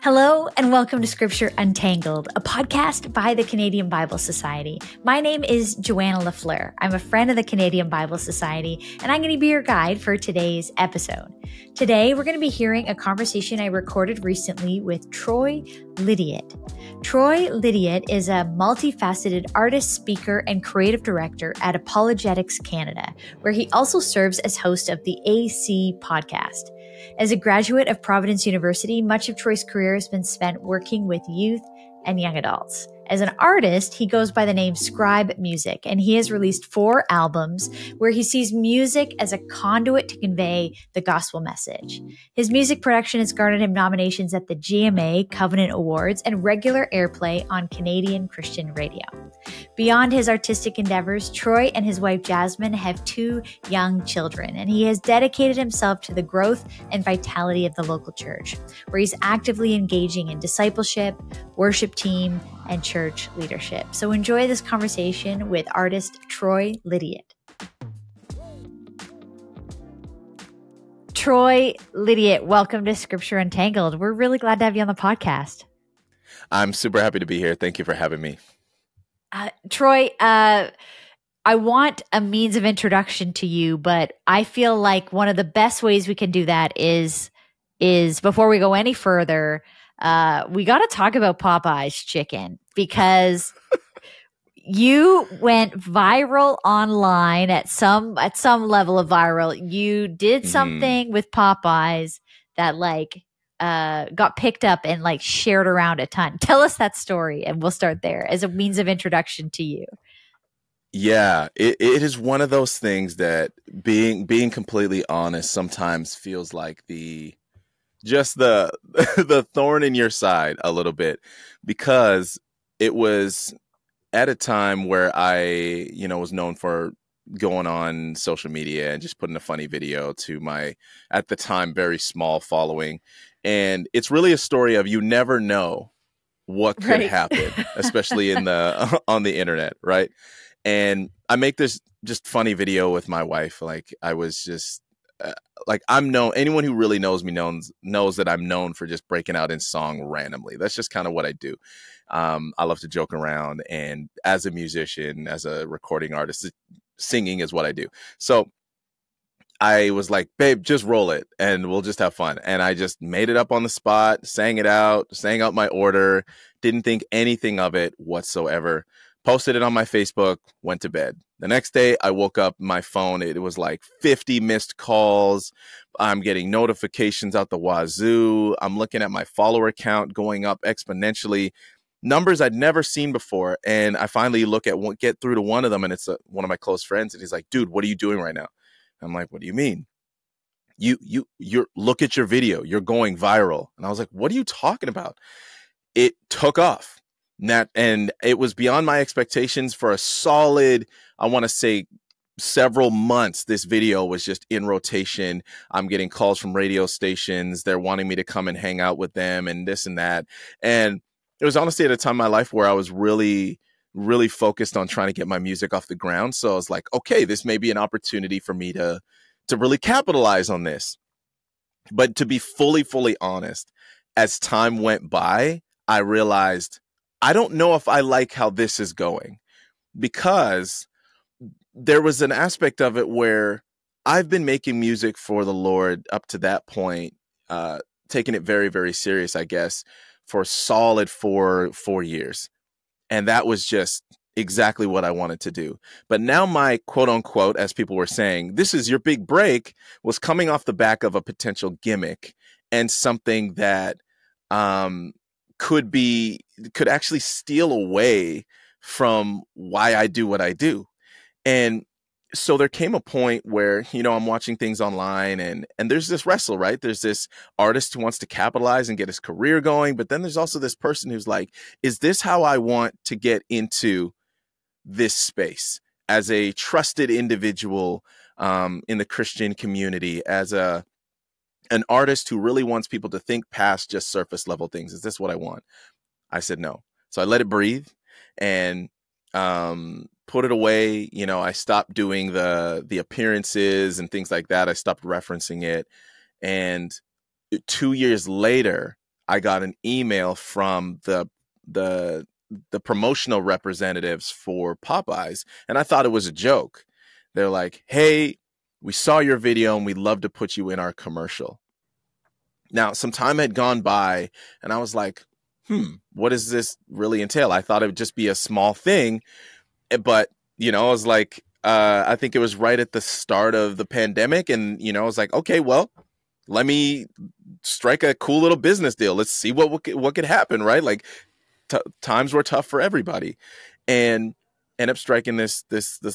Hello and welcome to Scripture Untangled, a podcast by the Canadian Bible Society. My name is Joanna la Fleur. I'm a friend of the Canadian Bible Society, and I'm going to be your guide for today's episode. Today, we're going to be hearing a conversation I recorded recently with Troy Lydiate. Troy Lydiate is a multifaceted artist, speaker, and creative director at Apologetics Canada, where he also serves as host of the AC podcast. As a graduate of Providence University, much of Troy's career has been spent working with youth and young adults. As an artist, he goes by the name Scribe Music, and he has released 4 albums where he sees music as a conduit to convey the gospel message. His music production has garnered him nominations at the GMA Covenant Awards and regular airplay on Canadian Christian radio. Beyond his artistic endeavors, Troy and his wife Jasmine have 2 young children, and he has dedicated himself to the growth and vitality of the local church, where he's actively engaging in discipleship, worship team, and church leadership. So enjoy this conversation with artist Troy Lydiate. Troy Lydiate, welcome to Scripture Untangled. We're really glad to have you on the podcast. I'm super happy to be here. Thank you for having me. Troy, I want a means of introduction to you, but I feel like one of the best ways we can do that is before we go any further, we got to talk about Popeye's chicken, because you went viral online at some level of viral. You did something with Popeyes that got picked up and shared around a ton. Tell us that story, and we'll start there as a means of introduction to you. Yeah, it is one of those things that being completely honest sometimes feels like the thorn in your side a little bit, because it was at a time where I, was known for going on social media and just putting a funny video to my, at the time, very small following. And it's really a story of you never know what could happen, especially on the internet, right? And I make this just funny video with my wife. I was just I'm known. Anyone who really knows me knows that I'm known for just breaking out in song randomly. That's just kind of what I do. I love to joke around, and as a musician, as a recording artist, singing is what I do. So I was like, babe, just roll it and we'll just have fun. And I just made it up on the spot, sang out my order, didn't think anything of it whatsoever, posted it on my Facebook, went to bed. The next day I woke up, my phone, it was like 50 missed calls. I'm getting notifications out the wazoo. I'm looking at my follower count going up exponentially, numbers I'd never seen before. And I finally get through to one of them, and it's one of my close friends. And he's like, dude, what are you doing right now? I'm like, what do you mean? You're look at your video. You're going viral. And I was like, what are you talking about? It took off. And it was beyond my expectations for a solid, I want to say, several months. This video was just in rotation. I'm getting calls from radio stations. They're wanting me to come and hang out with them and this and that. And it was honestly at a time in my life where I was really focused on trying to get my music off the ground. So I was like, okay, this may be an opportunity for me to really capitalize on this. But to be fully honest, as time went by, I realized I don't know if I like how this is going, because there was an aspect of it where I've been making music for the Lord up to that point, taking it very, very serious, I guess, for a solid four years. And that was just exactly what I wanted to do. But now my quote unquote, as people were saying, this is your big break, was coming off the back of a potential gimmick and something that could actually steal away from why I do what I do. And so there came a point where, I'm watching things online and there's this wrestle, right? There's this artist who wants to capitalize and get his career going. But then there's also this person who's like, is this how I want to get into this space as a trusted individual in the Christian community, as an artist who really wants people to think past just surface level things? Is this what I want? I said no. So I let it breathe and put it away. I stopped doing the appearances and things like that. I stopped referencing it. And 2 years later, I got an email from the promotional representatives for Popeyes, and I thought it was a joke. They're like, "Hey, we saw your video and we'd love to put you in our commercial." Now, some time had gone by and I was like, what does this really entail? I thought it would just be a small thing, but, I was like, I think it was right at the start of the pandemic. And, I was like, okay, well, let me strike a cool little business deal. Let's see what could happen, right? Like times were tough for everybody, and end up striking this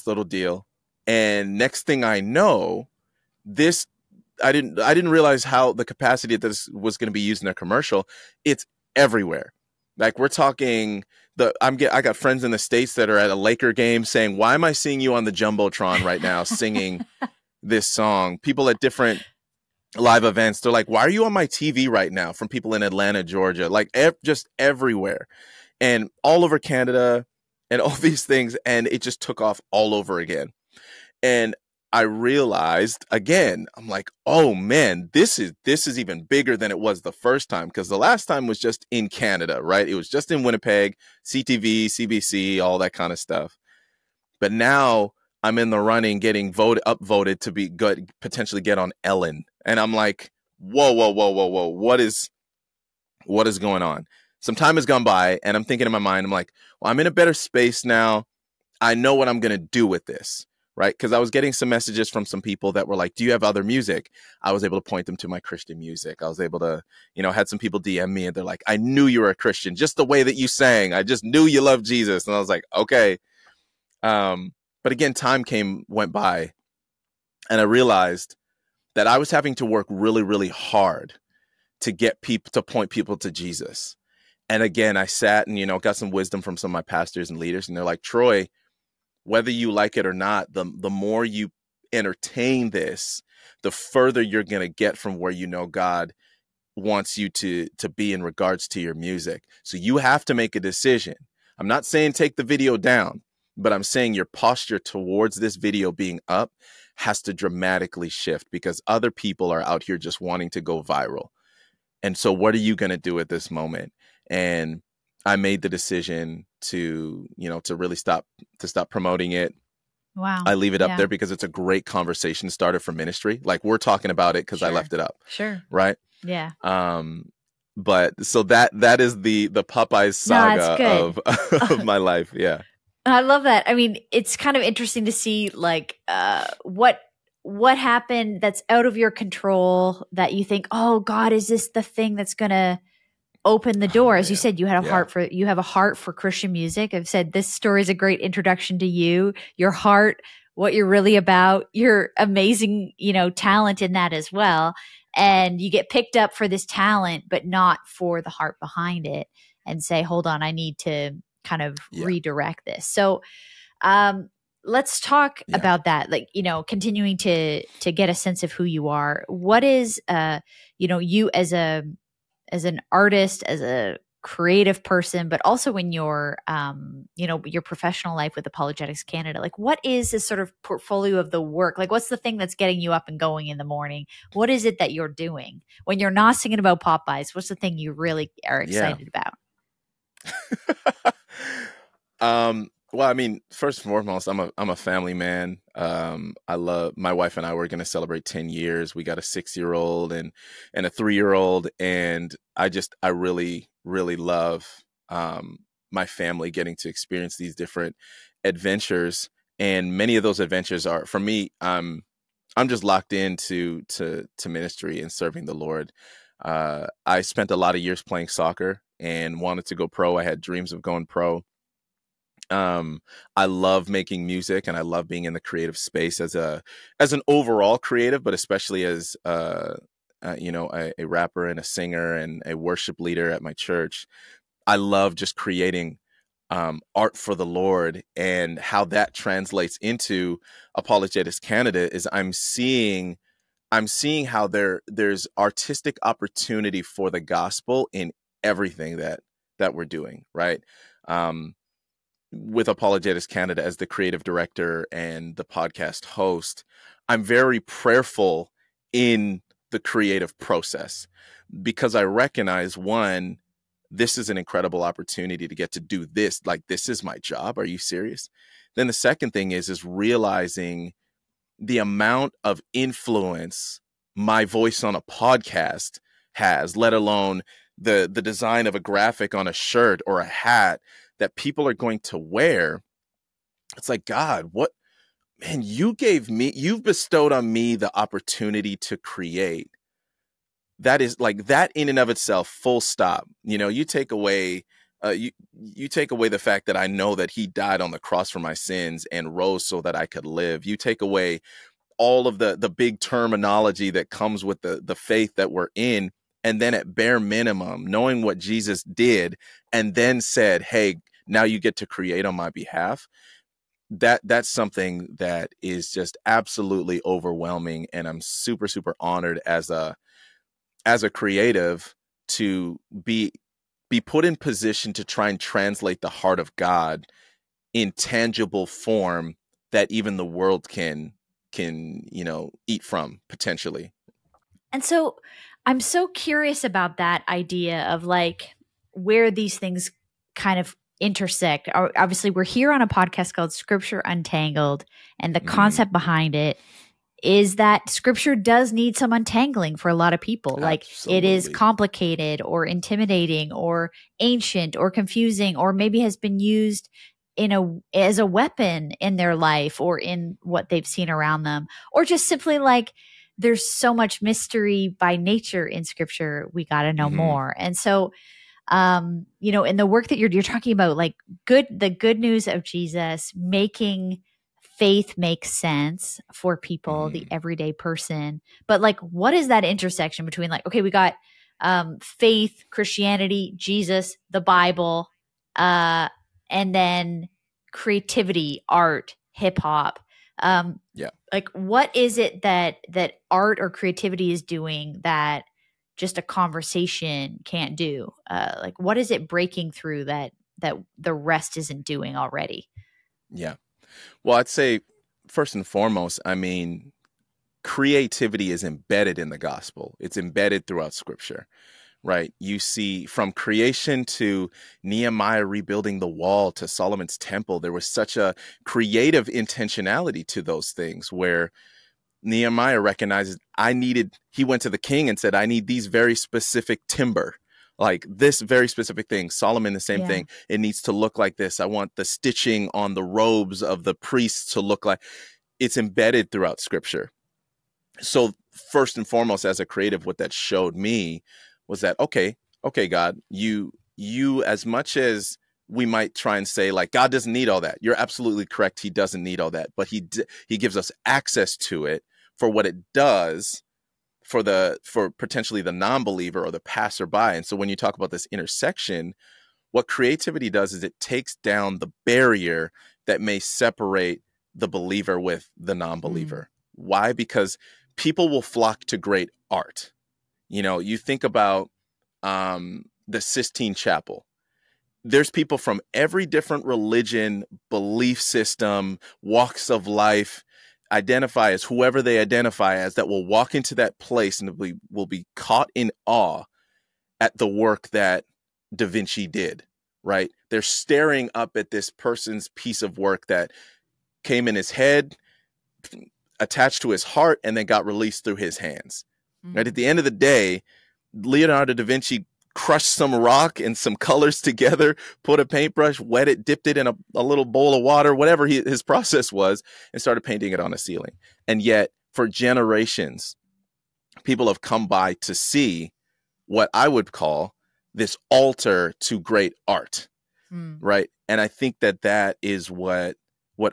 little deal. And next thing I know, I didn't realize how the capacity that this was going to be used in a commercial. It's everywhere. Like we're talking I got friends in the States that are at a Laker game saying, "Why am I seeing you on the Jumbotron right now singing this song?" People at different live events, they're like, "Why are you on my TV right now?" From people in Atlanta, Georgia, like just everywhere and all over Canada and all these things. And it just took off all over again. And I realized again, I'm like, oh man, this is even bigger than it was the first time, because the last time was just in Canada, right? It was just in Winnipeg, CTV, CBC, all that kind of stuff. But now I'm in the running, getting upvoted to be good, potentially get on Ellen, and I'm like, whoa, what is going on? Some time has gone by, and I'm thinking in my mind, I'm like, well, I'm in a better space now. I know what I'm gonna do with this. Right. Because I was getting some messages from some people that were like, "Do you have other music?" I was able to point them to my Christian music. I was able to, had some people DM me and they're like, "I knew you were a Christian, just the way that you sang. I just knew you loved Jesus." And I was like, okay. But again, time went by, and I realized that I was having to work really, really hard to get people to point people to Jesus. And again, I sat and, got some wisdom from some of my pastors and leaders. And they're like, "Troy, whether you like it or not, the more you entertain this, the further you're going to get from where God wants you to be in regards to your music. So you have to make a decision. I'm not saying take the video down, but I'm saying your posture towards this video being up has to dramatically shift, because other people are out here just wanting to go viral. And so what are you going to do at this moment?" And I made the decision to really stop promoting it. Wow. I leave it up there because it's a great conversation starter for ministry. Like we're talking about it because I left it up. Sure. Right. Yeah. But so that is the Popeyes saga of my life. Yeah. I love that. I mean, it's kind of interesting to see like what happened that's out of your control that you think, "Oh God, is this the thing that's going to open the door?" As you said, you have a heart for Christian music. I've said this story is a great introduction to you, your heart, what you're really about, your amazing, talent in that as well. And you get picked up for this talent, but not for the heart behind it, and say, "Hold on, I need to kind of redirect this." So, let's talk about that. Like, continuing to get a sense of who you are. What is, you as an artist, as a creative person, but also in your, your professional life with Apologetics Canada, like what is this sort of portfolio of the work? Like what's the thing that's getting you up and going in the morning? What is it that you're doing when you're not singing about Popeyes? What's the thing you really are excited about? Well, I mean, first and foremost, I'm a family man. I love my wife and I. We're going to celebrate 10 years. We got a 6-year-old and a 3-year-old, and I really, really love my family getting to experience these different adventures. And many of those adventures are, for me, I'm just locked into ministry and serving the Lord. I spent a lot of years playing soccer and wanted to go pro. I had dreams of going pro. I love making music, and I love being in the creative space as an overall creative, but especially as a rapper and a singer and a worship leader at my church. I love just creating art for the Lord, and how that translates into Apologetics Canada is I'm seeing how there's artistic opportunity for the gospel in everything that we're doing, right? With Apologetics Canada as the creative director and the podcast host, I'm very prayerful in the creative process, because I recognize, one, this is an incredible opportunity to get to do this. Like, this is my job. Are you serious? Then the second thing is realizing the amount of influence my voice on a podcast has, let alone the design of a graphic on a shirt or a hat that people are going to wear. It's like, God, what, man, you've bestowed on me the opportunity to create. That is like, that in and of itself, full stop. You take away, you take away the fact that I know that he died on the cross for my sins and rose so that I could live. You take away all of the big terminology that comes with the faith that we're in. And then at bare minimum, knowing what Jesus did and then said, hey, now you get to create on my behalf. That's something that is just absolutely overwhelming. And I'm super, super honored as a creative to be put in position to try and translate the heart of God in tangible form that even the world can eat from, potentially. And so I'm so curious about that idea of like where these things kind of intersect. Obviously, we're here on a podcast called Scripture Untangled, and the concept behind it is that Scripture does need some untangling for a lot of people. Like, Absolutely. it is complicated or intimidating or ancient or confusing, or maybe has been used as a weapon in their life or in what they've seen around them, or just simply like there's so much mystery by nature in Scripture, we got to know more. And so, in the work that you're talking about, like the good news of Jesus making faith make sense for people, the everyday person. But like, what is that intersection between like, okay, we got faith, Christianity, Jesus, the Bible, and then creativity, art, hip hop. Like, what is it that art or creativity is doing that just a conversation can't do? Like, what is it breaking through that the rest isn't doing already? Yeah. Well, I'd say first and foremost, I mean, creativity is embedded in the gospel. It's embedded throughout Scripture, right? You see, from creation to Nehemiah rebuilding the wall to Solomon's temple, there was such a creative intentionality to those things where Nehemiah recognizes he went to the king and said, I need these very specific timber, like this very specific thing. Solomon, the same thing. It needs to look like this. I want the stitching on the robes of the priests to look like. It's embedded throughout Scripture. So first and foremost, as a creative, what that showed me was that, okay, God, you, as much as we might try and say like, God doesn't need all that. You're absolutely correct. He doesn't need all that, but he gives us access to it for what it does for potentially the non-believer or the passerby. And so when you talk about this intersection, what creativity does is it takes down the barrier that may separate the believer with the non-believer. Why? Because people will flock to great art. You think about the Sistine Chapel. There's people from every different religion, belief system, walks of life, identify as whoever they identify as, that will walk into that place and will be caught in awe at the work that Da Vinci did, right? They're staring up at this person's piece of work that came in his head, attached to his heart, and then got released through his hands. Right? At the end of the day, Leonardo da Vinci crushed some rock and some colors together, put a paintbrush, wet it, dipped it in a little bowl of water, whatever his process was, and started painting it on a ceiling. And yet, for generations, people have come by to see what I would call this altar to great art, right? And I think that is what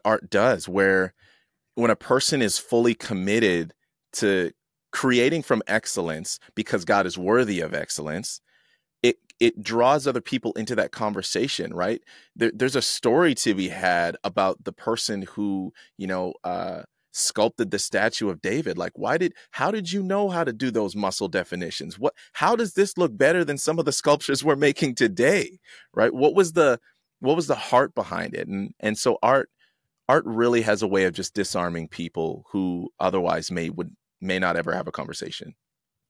art does, where when a person is fully committed to creating from excellence because God is worthy of excellence, it draws other people into that conversation, right? There's a story to be had about the person who, sculpted the statue of David. Like, how did you know how to do those muscle definitions? How does this look better than some of the sculptures we're making today, right? What was the heart behind it? And so art really has a way of just disarming people who otherwise may not ever have a conversation.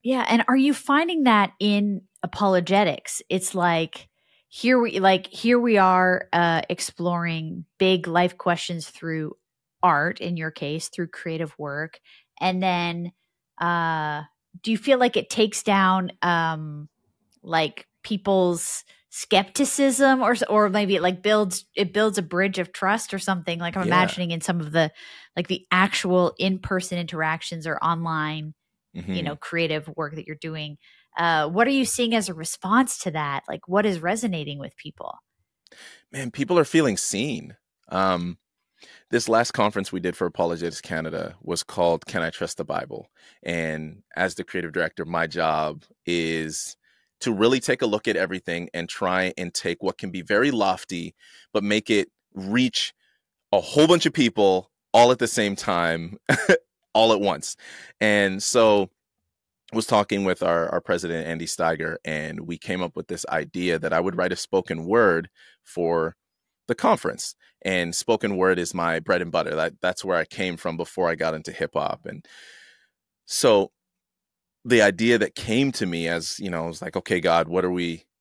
Yeah. And are you finding that in apologetics? It's like here we are exploring big life questions through art, in your case, through creative work. And then do you feel like it takes down like people's skepticism, or maybe it builds a bridge of trust or something? Like I'm imagining in some of the actual in-person interactions or online creative work that you're doing. What are you seeing as a response to that? Like, what is resonating with people? Man, people are feeling seen. This last conference we did for Apologetics Canada was called Can I Trust the Bible? And as the creative director, my job is to really take a look at everything and try and take what can be very lofty, but make it reach a whole bunch of people all at the same time, all at once. And so I was talking with our president, Andy Steiger, and we came up with this idea that I would write a spoken word for the conference. And spoken word is my bread and butter. That's where I came from before I got into hip hop. And so the idea that came to me as, I was like, okay, God,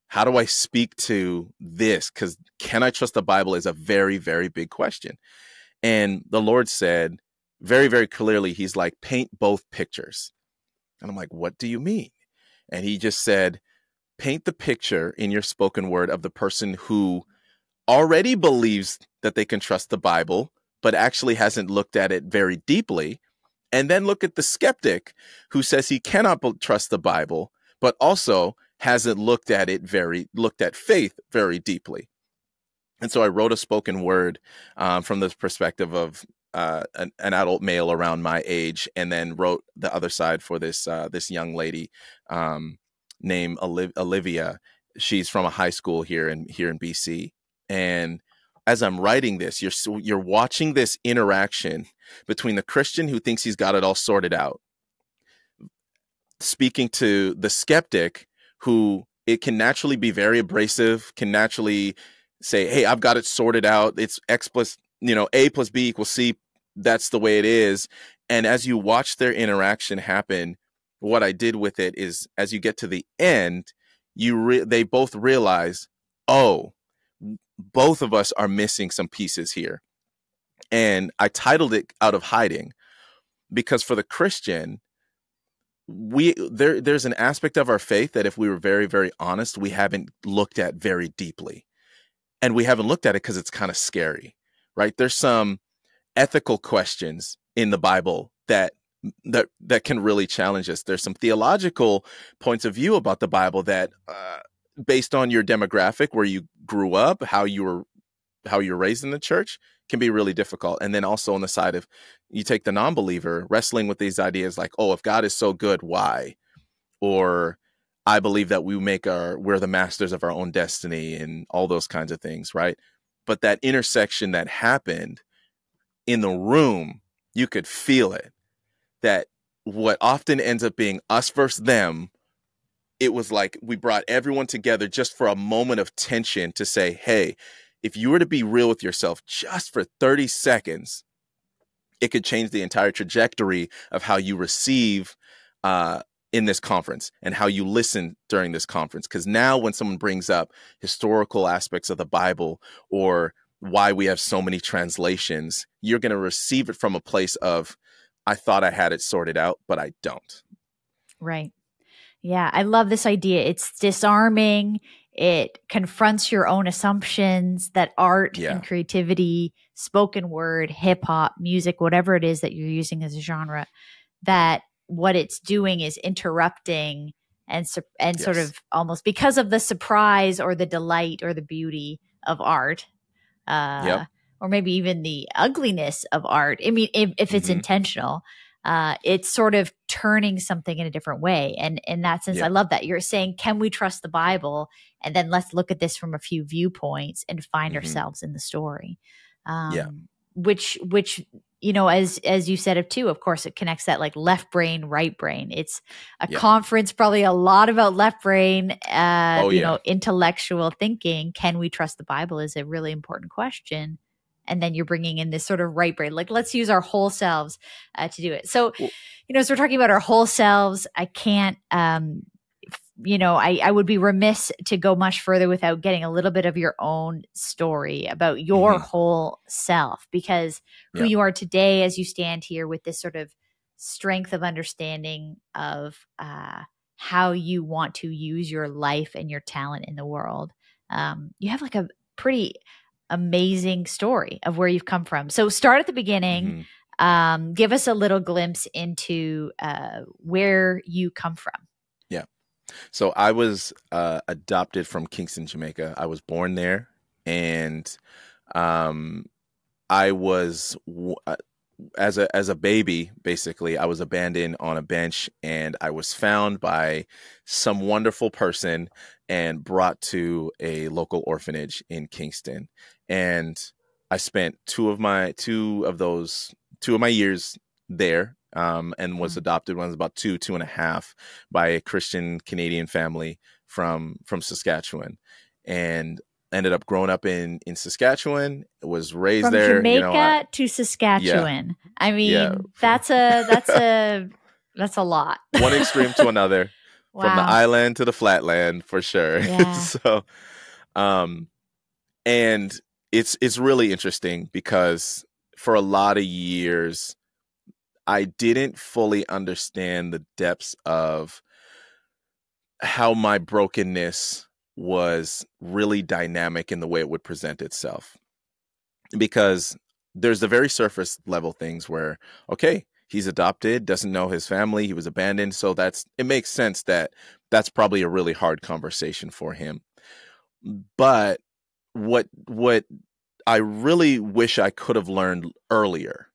how do I speak to this? Because can I trust the Bible is a very, very big question. And the Lord said very, very clearly, he's like, paint both pictures. And I'm like, what do you mean? And he just said, paint the picture in your spoken word of the person who already believes that they can trust the Bible, but actually hasn't looked at it very deeply. And then look at the skeptic who says he cannot trust the Bible, but also hasn't looked at faith very deeply. And so I wrote a spoken word from the perspective of an adult male around my age, and then wrote the other side for this young lady named Olivia. She's from a high school here in BC. And as I'm writing this, you're watching this interaction between the Christian who thinks he's got it all sorted out, speaking to the skeptic who it can naturally be very abrasive, can naturally say, hey, I've got it sorted out. It's X plus, A plus B equals C. That's the way it is. And as you watch their interaction happen, what I did with it is, as you get to the end, they both realize, oh, both of us are missing some pieces here. And I titled it Out of Hiding, because for the Christian, there's an aspect of our faith that if we were very, very honest, we haven't looked at very deeply. And we haven't looked at it because it's kind of scary, right? There's some ethical questions in the Bible that can really challenge us. There's some theological points of view about the Bible that, based on your demographic, where you grew up, how you were raised in the church, can be really difficult. And then also on the side of, you take the non-believer wrestling with these ideas like, oh, if God is so good, why? Or I believe that we're the masters of our own destiny and all those kinds of things, right? But that intersection that happened in the room, you could feel it. That what often ends up being us versus them, it was like we brought everyone together just for a moment of tension to say, hey, if you were to be real with yourself just for 30 seconds, it could change the entire trajectory of how you receive in this conference and how you listen during this conference. Because now when someone brings up historical aspects of the Bible or why we have so many translations, you're going to receive it from a place of, I thought I had it sorted out, but I don't. Right. Yeah. I love this idea. It's disarming. It confronts your own assumptions that art and creativity, spoken word, hip hop, music, whatever it is that you're using as a genre, that what it's doing is interrupting and sort of almost because of the surprise or the delight or the beauty of art, or maybe even the ugliness of art. I mean, if it's intentional, it's sort of turning something in a different way. And in that sense, I love that you're saying, can we trust the Bible? And then let's look at this from a few viewpoints and find ourselves in the story. Which, as you said it too, of course, it connects that like left brain, right brain. It's a conference, probably a lot about left brain, intellectual thinking. Can we trust the Bible is a really important question. and then you're bringing in this sort of right brain, like let's use our whole selves to do it. So, Well, so we're talking about our whole selves. I can't, I would be remiss to go much further without getting a little bit of your own story about your whole self, because who you are today as you stand here with this sort of strength of understanding of how you want to use your life and your talent in the world. You have like a pretty amazing story of where you've come from. So start at the beginning. Give us a little glimpse into where you come from. Yeah. So I was adopted from Kingston, Jamaica. I was born there, and I was as a baby, basically, I was abandoned on a bench, and I was found by some wonderful person and brought to a local orphanage in Kingston. And I spent two of my years there, and was adopted when I was about 2.5 by a Christian Canadian family from Saskatchewan, and ended up growing up in Saskatchewan. Was raised from there, Jamaica to Saskatchewan. Yeah. I mean, that's a lot. One extreme to another. Wow. From the island to the flatland, for sure. Yeah. So, and it's really interesting because for a lot of years, I didn't fully understand the depths of how my brokenness was really dynamic in the way it would present itself. Because there's the very surface level things where, okay, he's adopted, doesn't know his family, he was abandoned. So it makes sense that that's probably a really hard conversation for him. But what I really wish I could have learned earlier,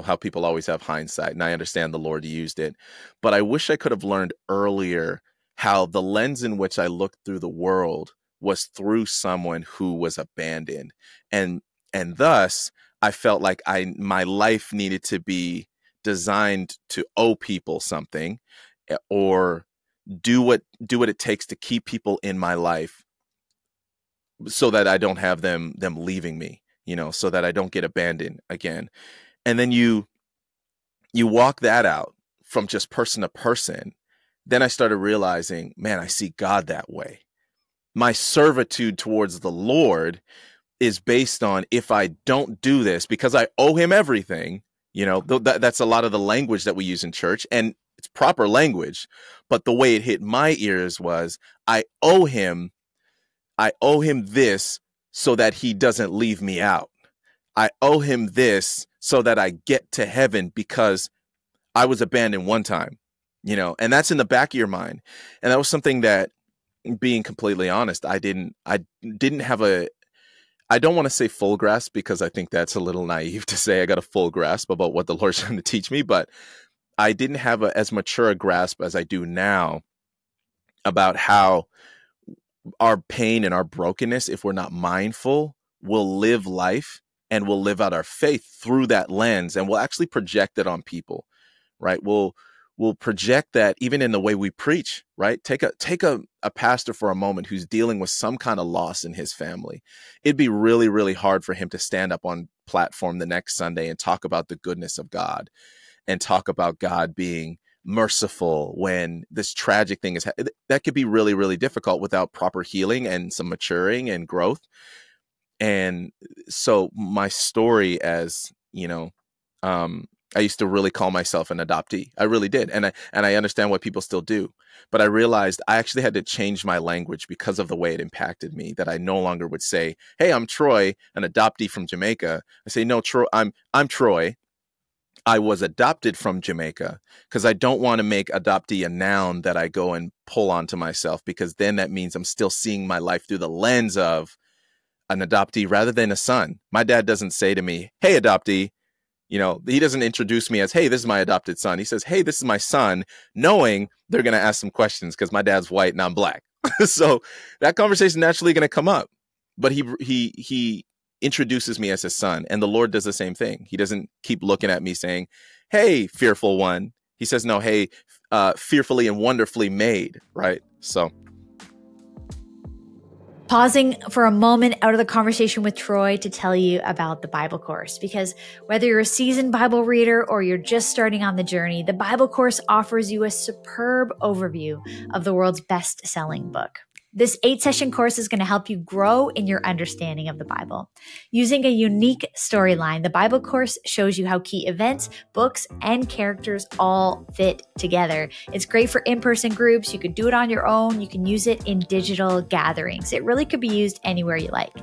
how people always have hindsight, and I understand the Lord used it, but I wish I could have learned earlier how the lens in which I looked through the world was through someone who was abandoned. And thus I felt like my life needed to be designed to owe people something, or do what it takes to keep people in my life so that I don't have them leaving me, so that I don't get abandoned again. And then you walk that out from just person to person. Then I started realizing, man, I see God that way. My servitude towards the Lord is based on, if I don't do this, because I owe him everything, that's a lot of the language that we use in church, and it's proper language. But the way it hit my ears was, I owe him this so that he doesn't leave me out. I owe him this so that I get to heaven because I was abandoned one time, and that's in the back of your mind. And that was something that, being completely honest, I didn't have I don't want to say full grasp, because I think that's a little naive to say I got a full grasp about what the Lord's trying to teach me, but I didn't have as mature a grasp as I do now about how our pain and our brokenness, if we're not mindful, will live life and we'll live out our faith through that lens, and we'll actually project it on people, right? We'll project that even in the way we preach, right? Take a pastor for a moment who's dealing with some kind of loss in his family. It'd be really, really hard for him to stand up on platform the next Sunday and talk about the goodness of God, and talk about God being merciful when this tragic thing that could be really, really difficult without proper healing and some maturing and growth. And so my story, as I used to really call myself an adoptee. I really did. And I understand why people still do. But I realized I actually had to change my language because of the way it impacted me, that I no longer would say, hey, I'm Troy, an adoptee from Jamaica. I say, no, Troy, I'm Troy. I was adopted from Jamaica, because I don't want to make adoptee a noun that I go and pull onto myself, because then that means I'm still seeing my life through the lens of an adoptee rather than a son. My dad doesn't say to me, hey, adoptee. He doesn't introduce me as, hey, this is my adopted son. He says, hey, this is my son, knowing they're going to ask some questions because my dad's white and I'm black. So that conversation naturally going to come up. But he introduces me as his son, and the Lord does the same thing. He doesn't keep looking at me saying, hey, fearful one. He says, no, hey, fearfully and wonderfully made, right? So Pausing for a moment out of the conversation with Troy to tell you about the Bible course, because whether you're a seasoned Bible reader or you're just starting on the journey, the Bible course offers you a superb overview of the world's best-selling book. This 8-session course is going to help you grow in your understanding of the Bible. Using a unique storyline, the Bible course shows you how key events, books, and characters all fit together. It's great for in-person groups. You could do it on your own. You can use it in digital gatherings. It really could be used anywhere you like.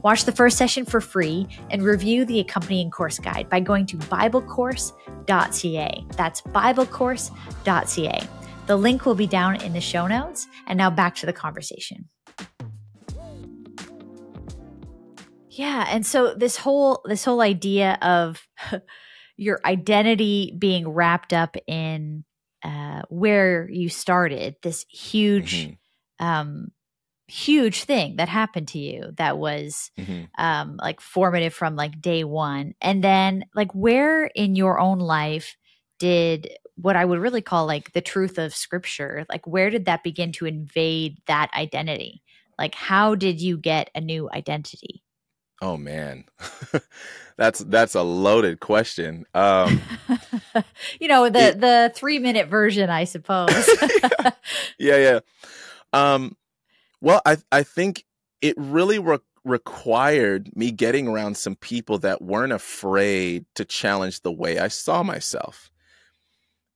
Watch the first session for free and review the accompanying course guide by going to biblecourse.ca. That's biblecourse.ca. The link will be down in the show notes. And now back to the conversation. Yeah, and so this whole idea of your identity being wrapped up in where you started, this huge huge thing that happened to you that was like formative from like day one, and then like where in your own life did what I would really call like the truth of Scripture, like where did that begin to invade that identity? Like how did you get a new identity? Oh man, that's a loaded question. The 3-minute version, I suppose. Yeah. Well, I think it really required me getting around some people that weren't afraid to challenge the way I saw myself.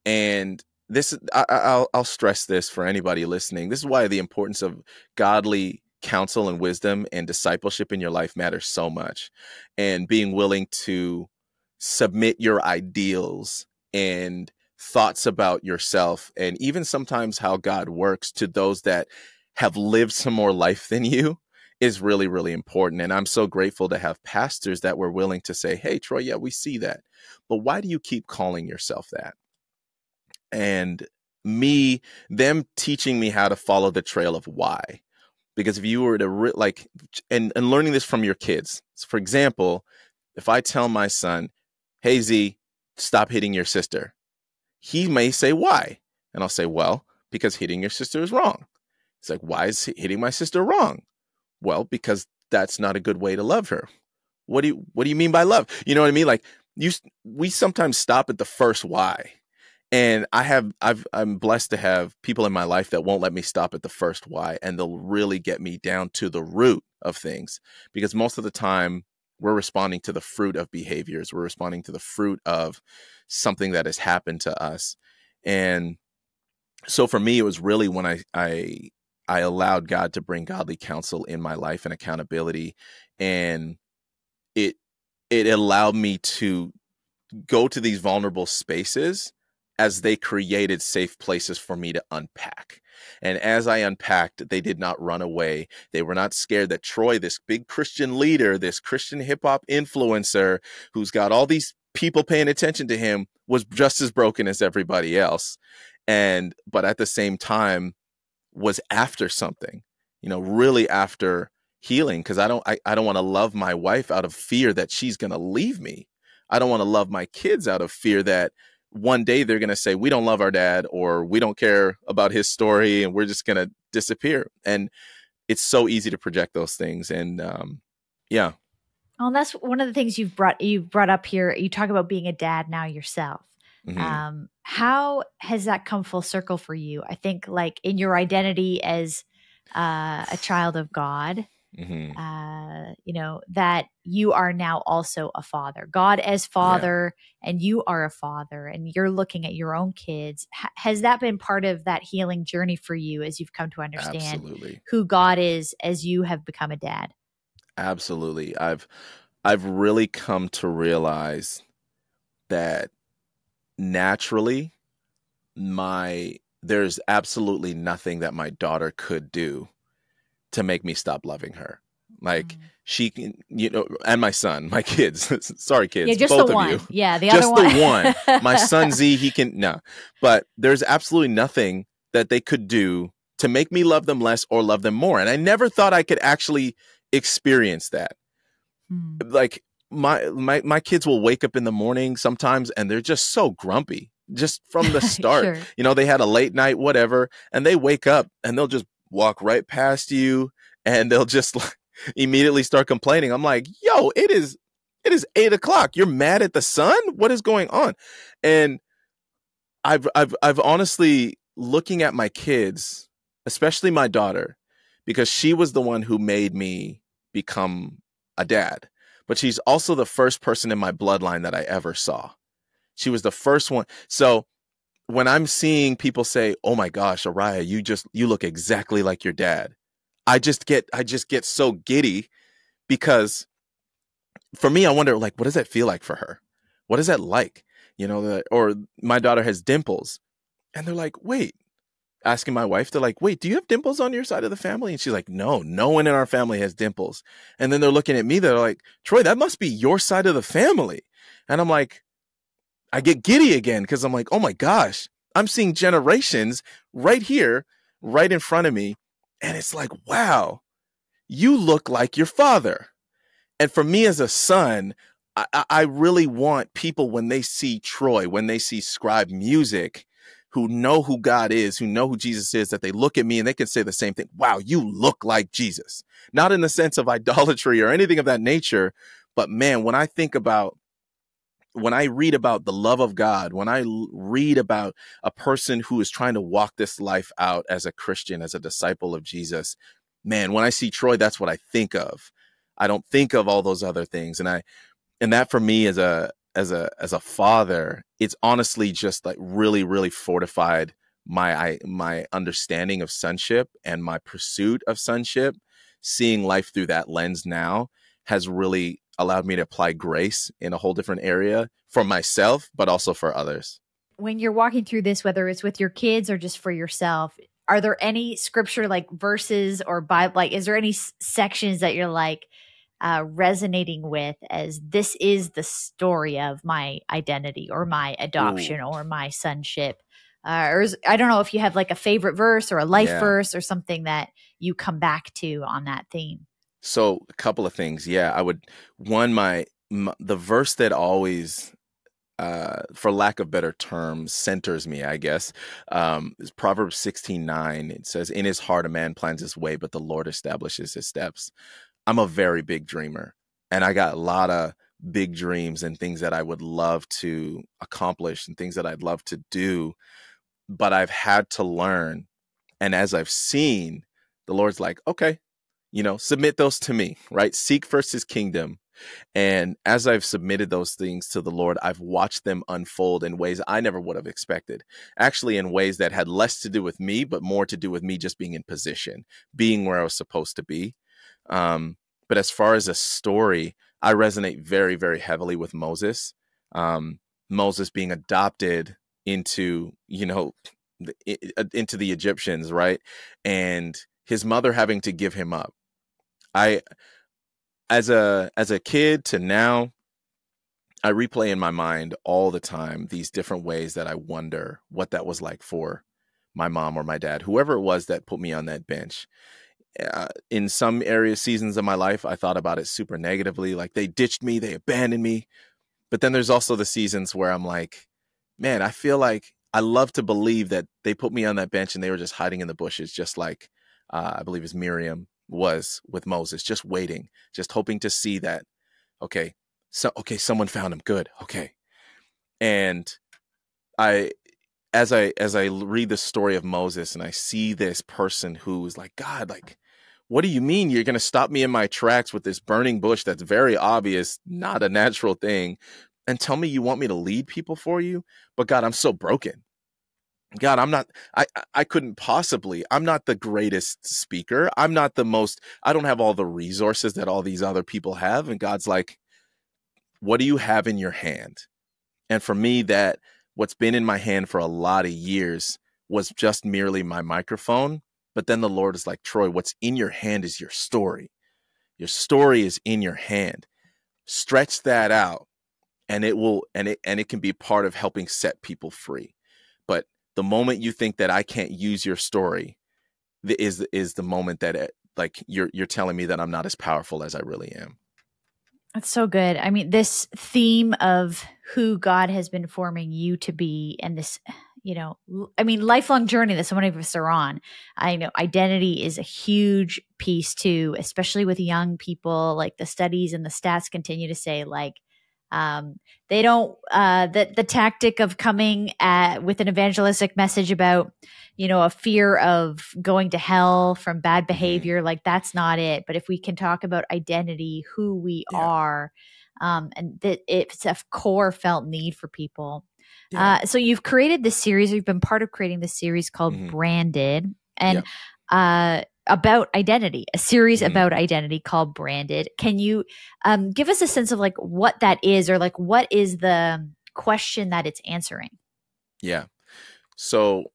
And this, I'll stress this for anybody listening. This is why the importance of godly counsel and wisdom and discipleship in your life matters so much. And being willing to submit your ideals and thoughts about yourself, and even sometimes how God works, to those that have lived some more life than you is really, really important. And I'm so grateful to have pastors that were willing to say, hey, Troy, yeah, we see that, but why do you keep calling yourself that? And them teaching me how to follow the trail of why. Because if you were to and learning this from your kids, so for example, if I tell my son, hey, Z, stop hitting your sister, he may say, why? And I'll say, well, because hitting your sister is wrong. It's like, why is hitting my sister wrong? Well, because that's not a good way to love her. What do you mean by love? You know what I mean? Like we sometimes stop at the first why. And I'm blessed to have people in my life that won't let me stop at the first why, and they'll really get me down to the root of things. Because most of the time we're responding to the fruit of behaviors. We're responding to the fruit of something that has happened to us. And so for me, it was really when I allowed God to bring godly counsel in my life and accountability. And it allowed me to go to these vulnerable spaces as they created safe places for me to unpack. And as I unpacked, they did not run away. They were not scared that Troy, this big Christian leader, this Christian hip hop influencer who's got all these people paying attention to him, was just as broken as everybody else. But at the same time was after something, really after healing. Cause I don't want to love my wife out of fear that she's going to leave me. I don't want to love my kids out of fear that one day they're going to say, we don't love our dad, or we don't care about his story, and we're just going to disappear. And it's so easy to project those things. And yeah. Well, that's one of the things you've brought up here. You talk about being a dad now yourself. Mm-hmm. How has that come full circle for you? I think like in your identity as a child of God, mm-hmm. That you are now also a father, God as father, and you are a father, and you're looking at your own kids. Has that been part of that healing journey for you as you've come to understand Absolutely. who God is as you have become a dad? Absolutely. I've really come to realize that naturally there's absolutely nothing that my daughter could do to make me stop loving her. Like she can, and my son, my kids, sorry kids, yeah, just both the of one. you. Yeah, the just other one. the one. My son Z, he can, no. But there's absolutely nothing that they could do to make me love them less or love them more. And I never thought I could actually experience that. Like my kids will wake up in the morning sometimes and they're just so grumpy just from the start. Sure. They had a late night, whatever, and they wake up and they'll just walk right past you and they'll just like, immediately start complaining. I'm like, yo, it is 8 o'clock. You're mad at the sun? What is going on? And I've honestly, looking at my kids, especially my daughter, because she was the one who made me become a dad, but she's also the first person in my bloodline that I ever saw. She was the first one. So when I'm seeing people say, "Oh my gosh, Araya, you look exactly like your dad," I just get so giddy, because for me, I wonder, like, what does that feel like for her? What is that like? Or my daughter has dimples, and they're like, wait, asking my wife, they're like, wait, do you have dimples on your side of the family? And she's like, no one in our family has dimples. And then they're looking at me, they're like, Troy, that must be your side of the family. And I'm like, I get giddy again, because I'm like, oh my gosh, I'm seeing generations right here, right in front of me. And it's like, wow, you look like your father. And for me as a son, I really want people, when they see Troy, when they see Scribe music, who know who God is, who know who Jesus is, that they look at me and they can say the same thing. Wow, you look like Jesus. Not in the sense of idolatry or anything of that nature, but man, when I read about the love of God, when I read about a person who is trying to walk this life out as a Christian, as a disciple of Jesus, man, when I see Troy, that's what I think of. I don't think of all those other things. And that for me as a father, it's honestly just like really, really fortified my understanding of sonship and my pursuit of sonship. Seeing life through that lens now has really allowed me to apply grace in a whole different area for myself, but also for others. When you're walking through this, whether it's with your kids or just for yourself, are there any scripture, like verses or Bible, like, is there any sections that you're like resonating with, as this is the story of my identity or my adoption or my sonship? I don't know if you have like a favorite verse or a life verse or something that you come back to on that theme. So a couple of things. Yeah, I would, the verse that always, for lack of better terms, centers me, I guess, is Proverbs 16:9. It says, in his heart, a man plans his way, but the Lord establishes his steps. I'm a very big dreamer, and I got a lot of big dreams and things that I would love to accomplish and things that I'd love to do, but I've had to learn. And as I've seen, the Lord's like, okay, submit those to me, right? Seek first his kingdom. And as I've submitted those things to the Lord, I've watched them unfold in ways I never would have expected. Actually, in ways that had less to do with me, but more to do with me just being in position, being where I was supposed to be. But as far as a story, I resonate very, very heavily with Moses. Moses being adopted into, into the Egyptians, right? And his mother having to give him up. As a kid to now, I replay in my mind all the time these different ways that I wonder what that was like for my mom or my dad, whoever it was that put me on that bench. In some seasons of my life, I thought about it super negatively, like they ditched me, they abandoned me. But then there's also the seasons where I'm like, man, I feel like I love to believe that they put me on that bench and they were just hiding in the bushes, just like I believe it's Miriam was with Moses, just waiting, just hoping to see that, okay, someone found him, good, okay. And as I read the story of Moses and I see this person who is like, God, like, what do you mean you're going to stop me in my tracks with this burning bush that's very obvious, not a natural thing, and tell me you want me to lead people for you? But God, I'm so broken. God, I couldn't possibly, I'm not the greatest speaker. I don't have all the resources that all these other people have. And God's like, what do you have in your hand? And for me, that what's been in my hand for a lot of years was just merely my microphone. But then the Lord is like, Troy, what's in your hand is your story. Your story is in your hand. Stretch that out, and it can be part of helping set people free. But the moment you think that I can't use your story is the moment that you're telling me that I'm not as powerful as I really am. That's so good. I mean, this theme of who God has been forming you to be, and this, lifelong journey that so many of us are on. I know identity is a huge piece too, especially with young people. Like the studies and the stats continue to say, like, they don't, the tactic of coming with an evangelistic message about, a fear of going to hell from bad behavior, like that's not it. But if we can talk about identity, who we are, and that it's a core felt need for people. So you've created this series, or you've been part of creating this series called Branded, and about identity, a series about identity called Branded. Can you give us a sense of like what that is, or like what is the question that it's answering? Yeah. So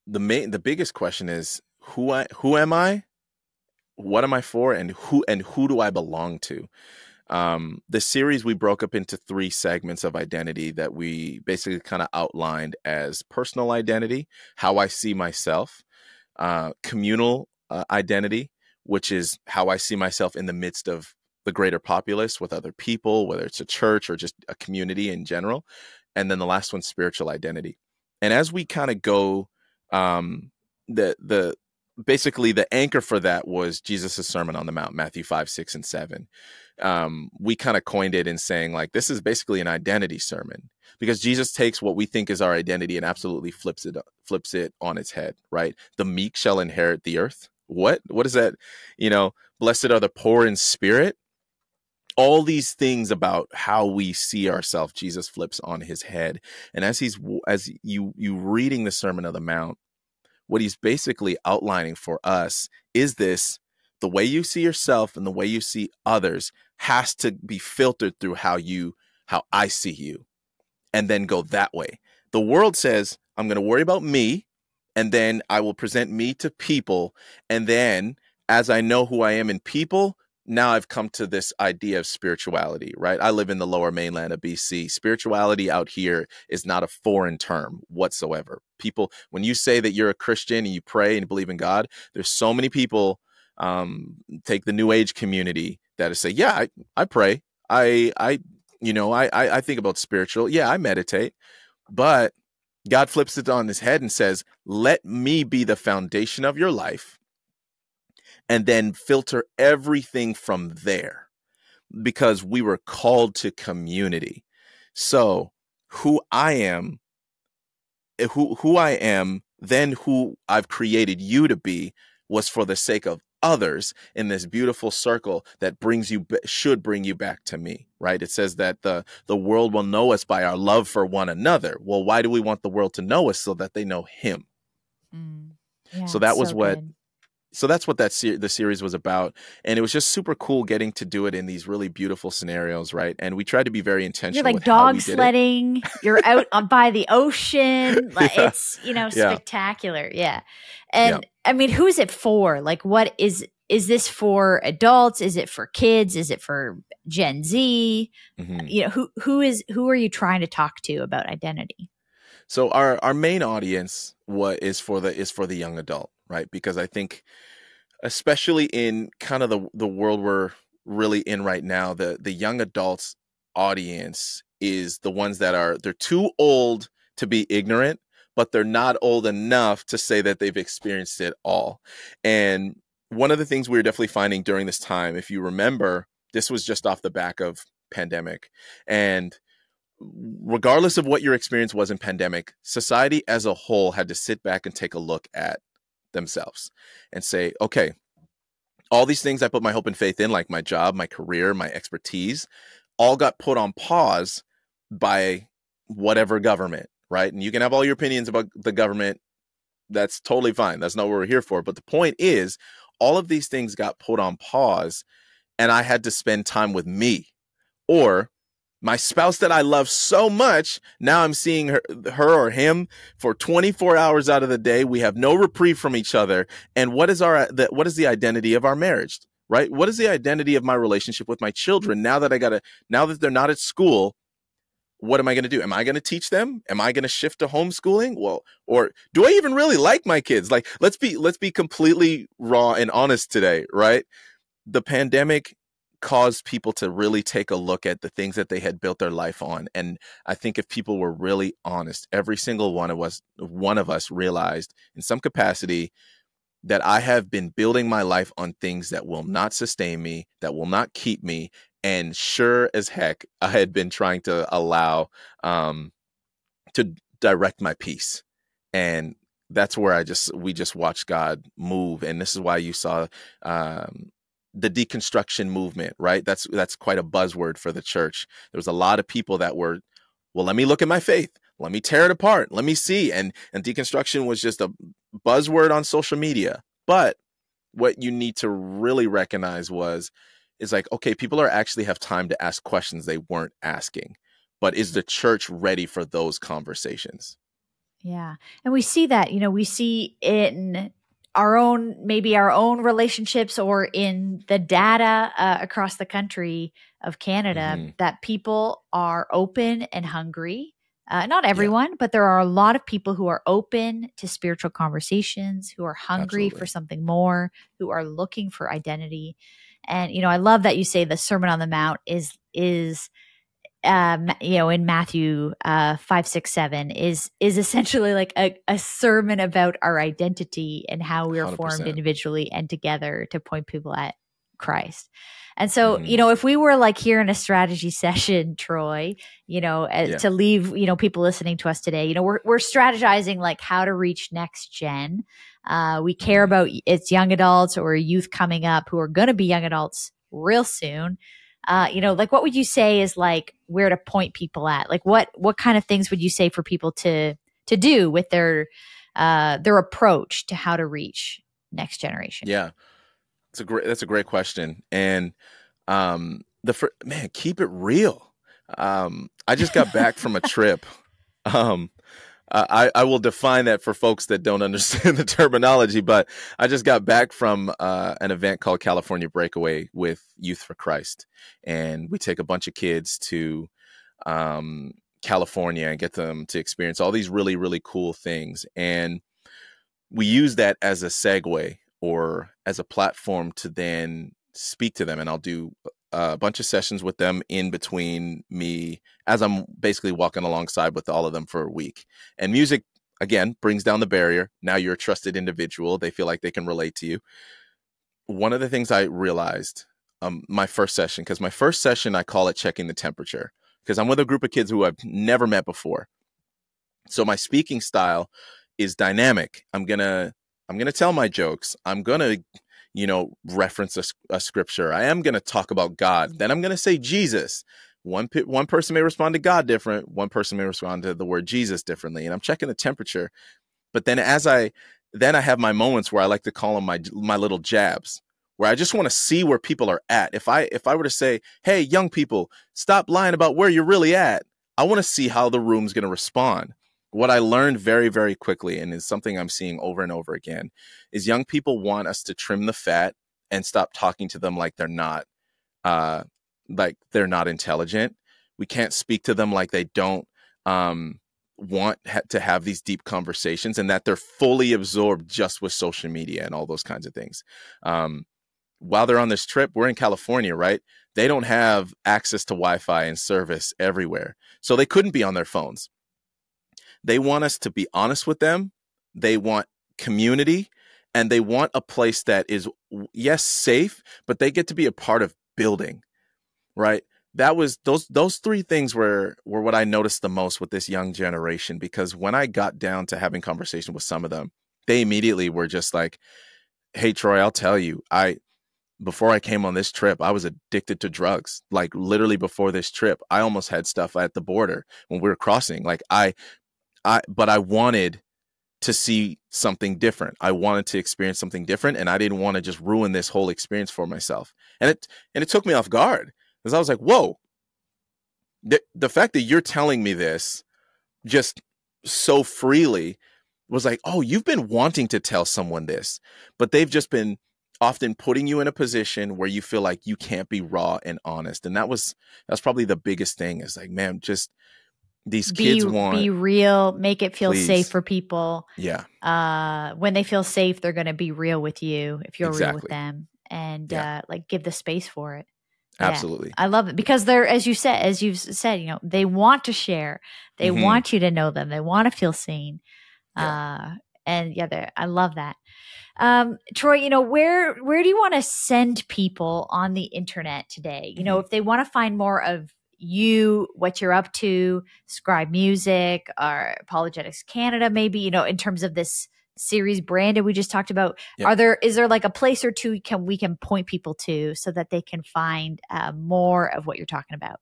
the biggest question is who am I? What am I for? And who do I belong to? The series, we broke up into 3 segments of identity that we basically kind of outlined as personal identity, how I see myself, communal identity, which is how I see myself in the midst of the greater populace with other people, whether it's a church or just a community in general. And then the last one, spiritual identity. And as we kind of go, basically the anchor for that was Jesus' Sermon on the Mount, Matthew 5, 6, and 7. We kind of coined it in saying, like, this is basically an identity sermon, because Jesus takes what we think is our identity and absolutely flips it on its head, right? The meek shall inherit the earth. What is that? Blessed are the poor in spirit. All these things about how we see ourselves, Jesus flips on his head. And as you reading the Sermon on the Mount, what he's basically outlining for us is this: the way you see yourself and the way you see others has to be filtered through how I see you, and then go that way. The world says, I'm going to worry about me, and then I will present me to people. And then as I know who I am in people, now I've come to this idea of spirituality, right? I live in the lower mainland of BC. Spirituality out here is not a foreign term whatsoever. People, when you say that you're a Christian and you pray and believe in God, there's so many people, take the New Age community, that say, yeah, I pray. I think about spiritual. Yeah, I meditate. But God flips it on his head and says, let me be the foundation of your life, and then filter everything from there, because we were called to community. So who I am, then who I've created you to be, was for the sake of others in this beautiful circle that should bring you back to me, right? It says that the world will know us by our love for one another. Well, why do we want the world to know us? So that they know him. Yeah, so that was so what good. So that's what the series was about. And it was just super cool getting to do it in these really beautiful scenarios, right? And we tried to be very intentional. You're like with how we dog did sledding. it. You're out by the ocean. Like, Yeah. it's, Yeah. spectacular. Yeah. And Yeah. I mean, who is it for? Like, what is this for adults? Is it for kids? Is it for Gen Z? Mhm. Who are you trying to talk to about identity? So our main audience is for the young adult, right? Because I think, especially in kind of the world we're really in right now, the young adults audience is the ones that they're too old to be ignorant, but they're not old enough to say that they've experienced it all. And one of the things we were definitely finding during this time, if you remember, this was just off the back of pandemic. And regardless of what your experience was in pandemic, society as a whole had to sit back and take a look at themselves and say, okay, all these things I put my hope and faith in, like my job, my career, my expertise, all got put on pause by whatever government, right? And you can have all your opinions about the government. That's totally fine. That's not what we're here for. But the point is, all of these things got put on pause, and I had to spend time with me, or my spouse that I love so much. Now I'm seeing her or him for 24 hours out of the day. We have no reprieve from each other. And what is the identity of our marriage, right? What is the identity of my relationship with my children? Now that they're not at school, what am I going to do? Am I going to teach them? Am I going to shift to homeschooling? Well, or do I even really like my kids? Like, let's be completely raw and honest today, right? The pandemic caused people to really take a look at the things that they had built their life on. And I think if people were really honest, every single one of us realized in some capacity, that I have been building my life on things that will not sustain me, that will not keep me. And sure as heck, I had been trying to allow to direct my peace. And that's where we just watched God move. And this is why you saw the deconstruction movement, right? That's quite a buzzword for the church. There was a lot of people that were, well, let me look at my faith. Let me tear it apart. Let me see. And deconstruction was just a buzzword on social media. But what you need to really recognize is like, okay, people are actually have time to ask questions they weren't asking. But is the church ready for those conversations? Yeah. And we see that, we see in our own relationships or in the data across the country of Canada that people are open and hungry. Not everyone, but there are a lot of people who are open to spiritual conversations, who are hungry for something more, who are looking for identity. And, I love that you say the Sermon on the Mount is in Matthew 5, 6, 7 is essentially like a sermon about our identity and how we are 100%. Formed individually and together to point people at Christ. And so, if we were like here in a strategy session, Troy, to leave, people listening to us today, we're strategizing like how to reach next gen. We care about it's young adults or youth coming up who are going to be young adults real soon. Like what would you say is like where to point people at? Like what kind of things would you say for people to do with their approach to how to reach next generation? Yeah, that's a great question. And keep it real. I just got back from a trip. I will define that for folks that don't understand the terminology, but I just got back from an event called California Breakaway with Youth for Christ. And we take a bunch of kids to California and get them to experience all these really, really cool things. And we use that as a segue or as a platform to then speak to them. And I'll do a bunch of sessions with them in between me as I'm basically walking alongside with all of them for a week. And music, again, brings down the barrier. Now you're a trusted individual. They feel like they can relate to you. One of the things I realized my first session, because my first session, I call it checking the temperature, because I'm with a group of kids who I've never met before. So my speaking style is dynamic. I'm going to tell my jokes. I'm going to reference a scripture. I am going to talk about God. Then I'm going to say Jesus. One person may respond to God different. One person may respond to the word Jesus differently. And I'm checking the temperature. But then I have my moments where I like to call them my little jabs, where I just want to see where people are at. If I were to say, hey, young people, stop lying about where you're really at, I want to see how the room's going to respond. What I learned very, very quickly, and is something I'm seeing over and over again, is young people want us to trim the fat and stop talking to them like they're not intelligent. We can't speak to them like they don't want to have these deep conversations, and that they're fully absorbed just with social media and all those kinds of things. While they're on this trip, we're in California, right? They don't have access to Wi-Fi and service everywhere, so they couldn't be on their phones. They want us to be honest with them. They want community, and they want a place that is, yes, safe, but they get to be a part of building, right? That was those three things were what I noticed the most with this young generation, because when I got down to having conversation with some of them, they immediately were just like, hey, Troy, I'll tell you, before I came on this trip, I was addicted to drugs. Like literally before this trip, I almost had stuff at the border when we were crossing. Like but I wanted to see something different. I wanted to experience something different, and I didn't want to just ruin this whole experience for myself. And it took me off guard, because I was like, whoa, the fact that you're telling me this just so freely was like, oh, you've been wanting to tell someone this, but they've just been often putting you in a position where you feel like you can't be raw and honest. And that's probably the biggest thing, is like, man, just these kids want be real, make it feel please. Safe for people. Yeah. When they feel safe, they're going to be real with you if you're Exactly. real with them, and like give the space for it. Absolutely. Yeah. I love it, because they're, as you've said, they want to share. They want you to know them. They want to feel seen. Yeah. And yeah, I love that. Troy, where do you want to send people on the internet today? If they want to find more of you, what you're up to, Scribe Music or Apologetics Canada, maybe, in terms of this series branded we just talked about, is there like a place or two we can point people to so that they can find more of what you're talking about?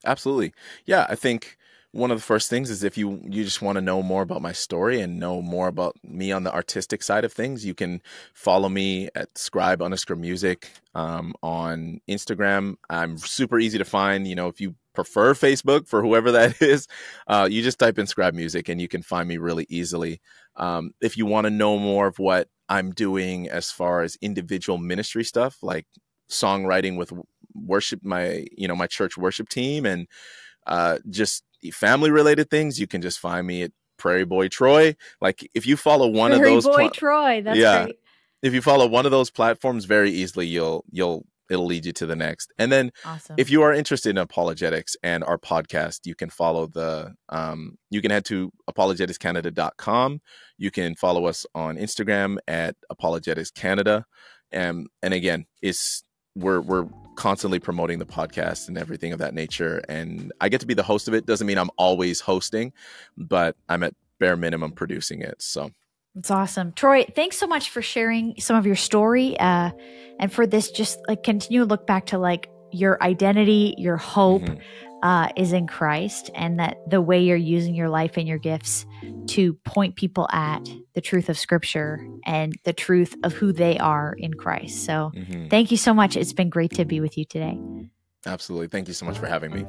Absolutely. Yeah, I think one of the first things is if you just want to know more about my story and know more about me on the artistic side of things, you can follow me at Scribe_music on Instagram. I'm super easy to find. If you prefer Facebook, for whoever that is, you just type in Scribe Music and you can find me really easily. If you want to know more of what I'm doing as far as individual ministry stuff, like songwriting with worship, my church worship team, and just family related things, you can just find me at Prairie Boy Troy. Like if you follow one of those, Troy, that's great. If you follow one of those platforms, very easily it'll lead you to the next. And then if you are interested in apologetics and our podcast, you can follow you can head to apologeticscanada.com. You can follow us on Instagram at Apologetics Canada. And again, we're constantly promoting the podcast and everything of that nature. And I get to be the host of it. Doesn't mean I'm always hosting, but I'm at bare minimum producing it. So it's awesome. Troy, thanks so much for sharing some of your story. And for this, just like continue to look back to like your identity, your hope is in Christ, and that the way you're using your life and your gifts to point people at the truth of Scripture and the truth of who they are in Christ. So thank you so much. It's been great to be with you today. Absolutely. Thank you so much for having me.